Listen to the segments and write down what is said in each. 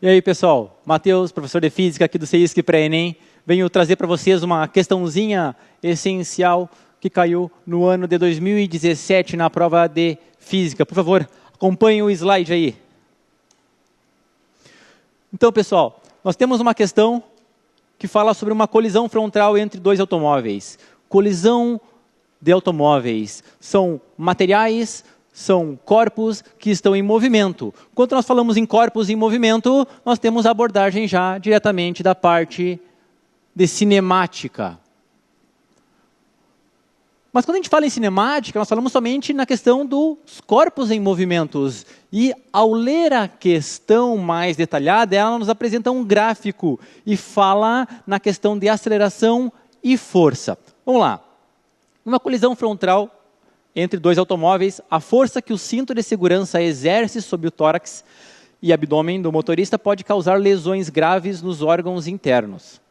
E aí, pessoal? Matheus, professor de Física aqui do CISC Pré-ENEM. Venho trazer para vocês uma questãozinha essencial que caiu no ano de 2017 na prova de Física. Por favor, acompanhe o slide aí. Então, pessoal, nós temos uma questão que fala sobre uma colisão frontal entre dois automóveis. Colisão de automóveis. São materiais, são corpos que estão em movimento. Quando nós falamos em corpos em movimento, nós temos a abordagem já diretamente da parte de cinemática. Mas quando a gente fala em cinemática, nós falamos somente na questão dos corpos em movimentos. E ao ler a questão mais detalhada, ela nos apresenta um gráfico e fala na questão de aceleração e força. Vamos lá. Uma colisão frontal entre dois automóveis, a força que o cinto de segurança exerce sobre o tórax e abdômen do motorista pode causar lesões graves nos órgãos internos.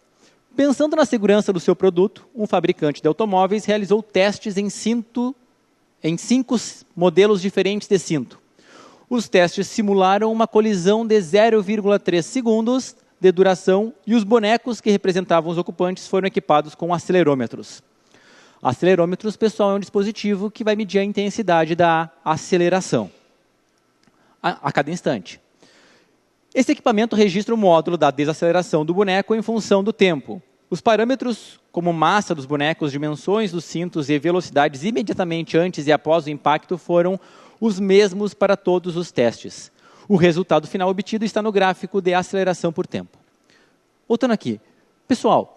Pensando na segurança do seu produto, um fabricante de automóveis realizou testes em 5 modelos diferentes de cinto. Os testes simularam uma colisão de 0,3 segundos de duração e os bonecos que representavam os ocupantes foram equipados com acelerômetros. Acelerômetros, pessoal, é um dispositivo que vai medir a intensidade da aceleração a cada instante. Esse equipamento registra o módulo da desaceleração do boneco em função do tempo. Os parâmetros, como massa dos bonecos, dimensões dos cintos e velocidades imediatamente antes e após o impacto, foram os mesmos para todos os testes. O resultado final obtido está no gráfico de aceleração por tempo. Voltando aqui. Pessoal,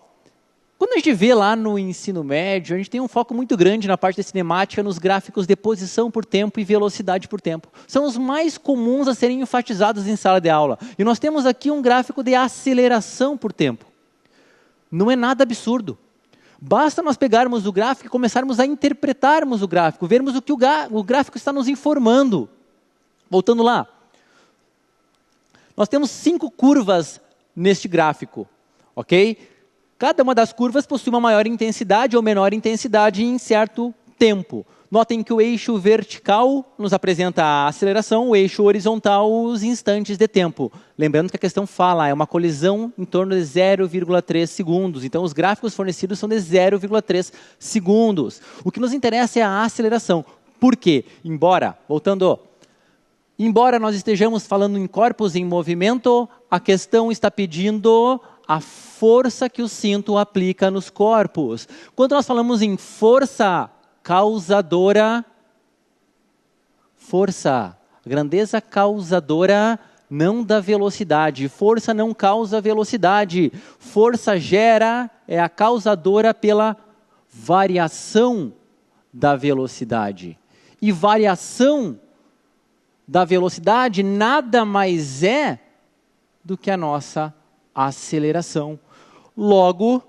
quando a gente vê lá no ensino médio, a gente tem um foco muito grande na parte da cinemática, nos gráficos de posição por tempo e velocidade por tempo. São os mais comuns a serem enfatizados em sala de aula. E nós temos aqui um gráfico de aceleração por tempo. Não é nada absurdo. Basta nós pegarmos o gráfico e começarmos a interpretarmos o gráfico, vermos o que o gráfico está nos informando. Voltando lá. Nós temos 5 curvas neste gráfico, ok? Cada uma das curvas possui uma maior intensidade ou menor intensidade em certo tempo. Notem que o eixo vertical nos apresenta a aceleração, o eixo horizontal os instantes de tempo. Lembrando que a questão fala, é uma colisão em torno de 0,3 segundos. Então, os gráficos fornecidos são de 0,3 segundos. O que nos interessa é a aceleração. Por quê? Embora nós estejamos falando em corpos em movimento, a questão está pedindo a força que o cinto aplica nos corpos. Quando nós falamos em força causadora, grandeza causadora não dá velocidade. Força não causa velocidade. Força é a causadora pela variação da velocidade. E variação da velocidade nada mais é do que a nossa aceleração. Logo,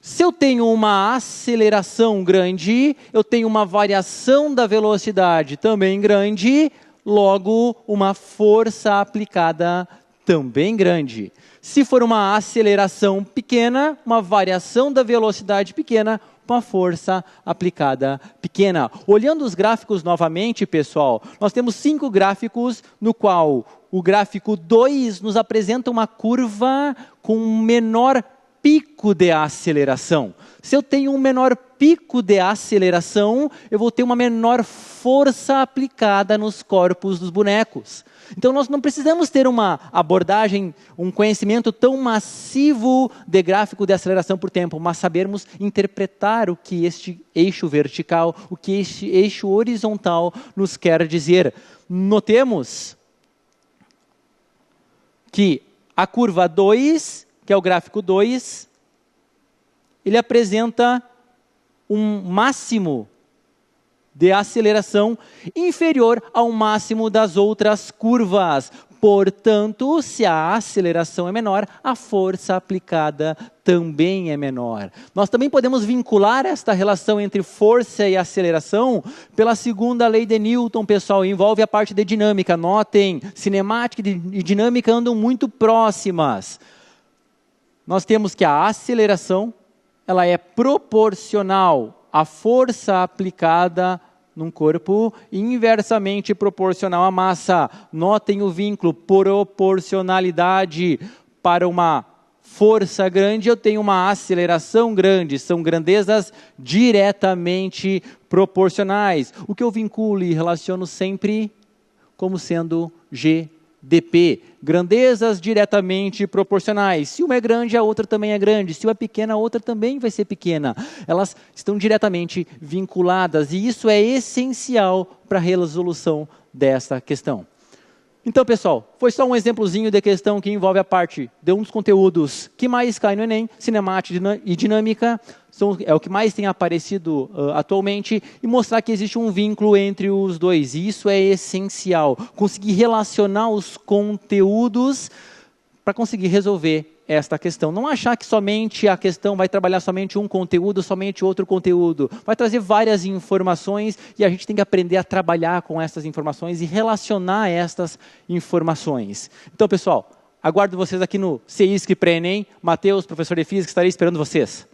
se eu tenho uma aceleração grande, eu tenho uma variação da velocidade também grande, logo uma força aplicada também grande. Se for uma aceleração pequena, uma variação da velocidade pequena, uma força aplicada pequena. Olhando os gráficos novamente, pessoal, nós temos 5 gráficos no qual o gráfico 2 nos apresenta uma curva com um menor pico de aceleração. Se eu tenho um menor pico de aceleração, eu vou ter uma menor força aplicada nos corpos dos bonecos. Então, nós não precisamos ter uma abordagem, um conhecimento tão massivo de gráfico de aceleração por tempo, mas sabermos interpretar o que este eixo vertical, o que este eixo horizontal nos quer dizer. Notemos que a curva 2, que é o gráfico 2, ele apresenta um máximo de aceleração inferior ao máximo das outras curvas. Portanto, se a aceleração é menor, a força aplicada também é menor. Nós também podemos vincular esta relação entre força e aceleração pela segunda lei de Newton, pessoal, envolve a parte de dinâmica. Notem, cinemática e dinâmica andam muito próximas. Nós temos que a aceleração ela é proporcional à força aplicada num corpo inversamente proporcional à massa. Notem o vínculo, proporcionalidade. Para uma força grande, eu tenho uma aceleração grande. São grandezas diretamente proporcionais. O que eu vinculo e relaciono sempre como sendo GDP. Grandezas diretamente proporcionais. Se uma é grande, a outra também é grande. Se uma é pequena, a outra também vai ser pequena. Elas estão diretamente vinculadas e isso é essencial para a resolução dessa questão. Então, pessoal, foi só um exemplozinho de questão que envolve a parte de um dos conteúdos que mais cai no Enem, cinemática e dinâmica, é o que mais tem aparecido atualmente, e mostrar que existe um vínculo entre os dois. E isso é essencial, conseguir relacionar os conteúdos para conseguir resolver esta questão. Não achar que somente a questão vai trabalhar somente um conteúdo, somente outro conteúdo. Vai trazer várias informações e a gente tem que aprender a trabalhar com essas informações e relacionar estas informações. Então, pessoal, aguardo vocês aqui no CISC Pré-ENEM. Matheus, professor de Física, estarei esperando vocês.